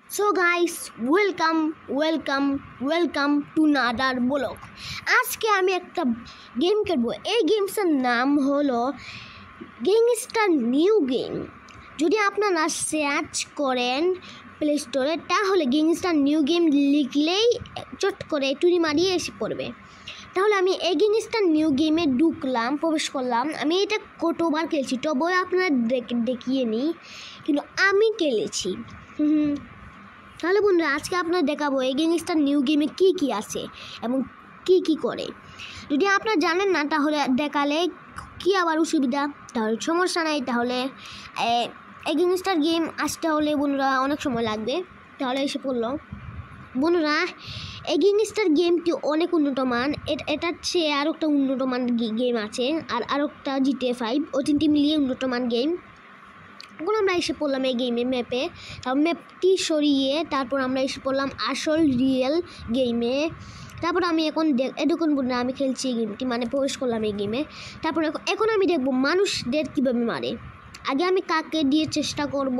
So guys, welcome to another blog. আজকে আমি একটা গেম খেলবো। এই গেমসের নাম হলো গ্যাংস্টার নিউ গেম। যদি আপনারা সার্চ করেন প্লে স্টোরে, তাহলে গ্যাংস্টার নিউ গেম লিখলেই চট করে টুরি মারিয়ে এসে পড়বে। তাহলে আমি এই গ্যাংস্টার নিউ গেমে প্রবেশ করলাম। আমি এটা কতবার খেলছি তবে আপনারা দেখিয়ে নিই, কিন্তু আমি খেলেছি। তাহলে বন্ধুরা, আজকে আপনারা দেখাবো এই গ্যাংস্টার নিউ গেমে কী আছে এবং কী করে। যদি আপনারা জানেন না তাহলে দেখালে কি আবার অসুবিধা, তাহলে সমস্যা নাই। তাহলে এই গ্যাংস্টার গেম আসতে হলে বন্ধুরা অনেক সময় লাগবে। তাহলে এসে পড়লো বন্ধুরা, এই গ্যাংস্টার গেমটি অনেক উন্নত মান। এটার চেয়ে আরও একটা উন্নত মান গেম আছে, আর আরও একটা GTA 5, ও তিনটি মিলিয়ে উন্নত মান গেম। এখন আমরা এসে পড়লাম এই গেমের ম্যাপে। ম্যাপটি সরিয়ে তারপর আমরা এসে পড়লাম আসল রিয়েল গেমে। তারপর আমি এখন এতক্ষণ বন্ধুরা আমি খেলছি এই গেমটি, মানে প্রবেশ করলাম এই গেমে। তারপর এখন আমি দেখবো মানুষদের কীভাবে মারে। আগে আমি কাকে দিয়ে চেষ্টা করব,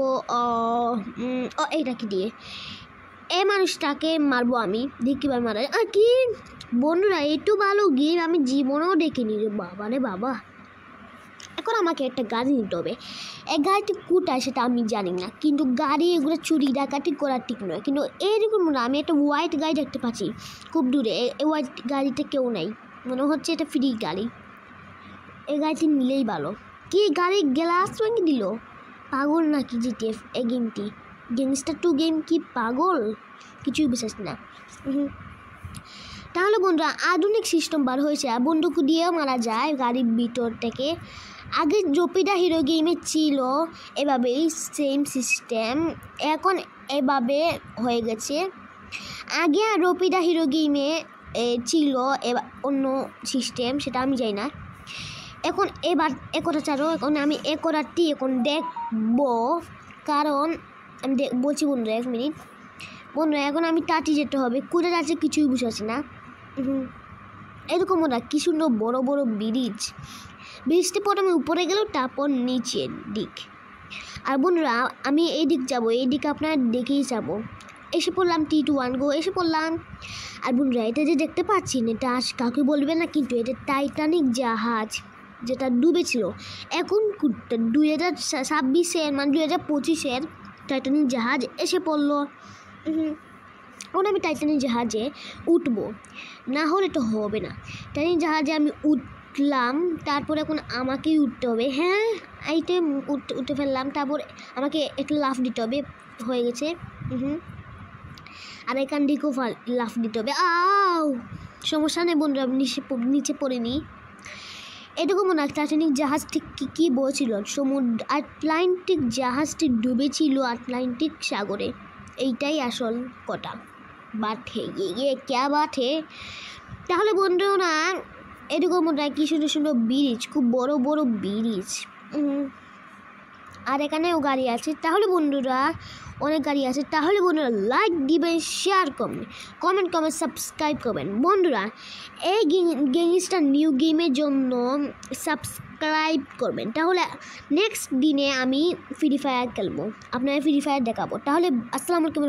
এইটাকে দিয়ে এই মানুষটাকে মারবো। আমি দেখি কীভাবে মারা যায়। আর কি বন্ধুরা, একটু ভালো গেম আমি জীবনেও দেখিনি রে বাবা রে বাবা। এখন আমাকে একটা গাড়ি নিতে হবে। এই গাড়িটি কোথায় সেটা আমি জানি না, কিন্তু গাড়ি এগুলো চুরি ডাকাতি করার ঠিক নয়। কিন্তু এইরকম না, আমি একটা হোয়াইট গাড়ি দেখতে পাচ্ছি খুব দূরে। এই হোয়াইট গাড়িতে কেউ নেই, মনে হচ্ছে এটা ফ্রি গাড়ি। এই গাড়িটি নিলেই ভালো। কি গাড়ি গ্লাস ভেঙে দিল? পাগল নাকি GTA এই গেমটি? গ্যাংস্টার 2 গেম কি পাগল? কিছুই বিশ্বাস না। তাহলে বন্ধুরা, আধুনিক সিস্টেম বার হয়েছে, আর বন্দুক দিয়েও মারা যায় গাড়ির ভিতর থেকে। আগে জপিদা হিরো গেমে ছিল এভাবেই সেম সিস্টেম, এখন এভাবে হয়ে গেছে। আগে রপিদা হিরো গেমে ছিল অন্য সিস্টেম, সেটা আমি জানি না। এখন এবার একটা ছাড়ো, এখন আমি একটাটি এখন দেখবো, কারণ আমি বলছি বন্ধুরা 1 মিনিট। বন্ধুরা, এখন আমি তাড়াতাড়ি যেতে হবে, কোথায় যাচ্ছে কিছুই বুঝাচ্ছি না। এরকম ওরা কি সুন্দর বড় বড় ব্রিজটি প্রথমে উপরে গেল, তারপর নিচের দিক। আর বন্ধুরা, আমি এই দিক যাবো, এই দিকে আপনারা দেখেই যাবো। এসে পড়লাম T21 গো, এসে পড়লাম। আর বন্ধুরা, এটা যে দেখতে পাচ্ছেন, এটা আজ কাউকে বলবে না, কিন্তু এটা টাইটানিক জাহাজ, যেটা ডুবেছিল। এখন 2026-এর মানে 2025-এর টাইটানিক জাহাজ এসে পড়লো। এখন আমি টাইটানিক জাহাজে উঠবো, না হলে তো হবে না। টাইটানিক জাহাজে আমি উঠলাম, তারপর এখন আমাকেই উঠতে হবে। হ্যাঁ, এইটা উঠে ফেললাম। তারপর আমাকে একটু লাফ দিতে হবে, হয়ে গেছে। আর এখান দিকেও লাফ দিতে হবে। সমস্যা নেই বন্ধুরা, নিচে পড়িনি। এটুকু মনে হয় টাইটানিক জাহাজটি কী বলছিল, আটলান্টিক জাহাজটি ডুবেছিল আটলান্টিক সাগরে। এইটাই আসল কথা। বাট হে ক্যা বাট হে। তাহলে বন্ধুরা, এরকম মনে হয় কি সুন্দর সুন্দর ব্রিজ, খুব বড় বড় ব্রিজ। আর এখানেও গাড়ি আছে। তাহলে বন্ধুরা, অনেক গাড়ি আছে। তাহলে বন্ধুরা, লাইক দিবেন, শেয়ার করবেন, কমেন্ট সাবস্ক্রাইব করবেন। বন্ধুরা, এই গ্যাংস্টার নিউ গেমের জন্য সাবস্ক্রাইব করবেন। তাহলে নেক্সট দিনে আমি ফ্রি ফায়ার খেলবো, আপনারা ফ্রি ফায়ার দেখাবো। তাহলে আসসালামু আলাইকুম।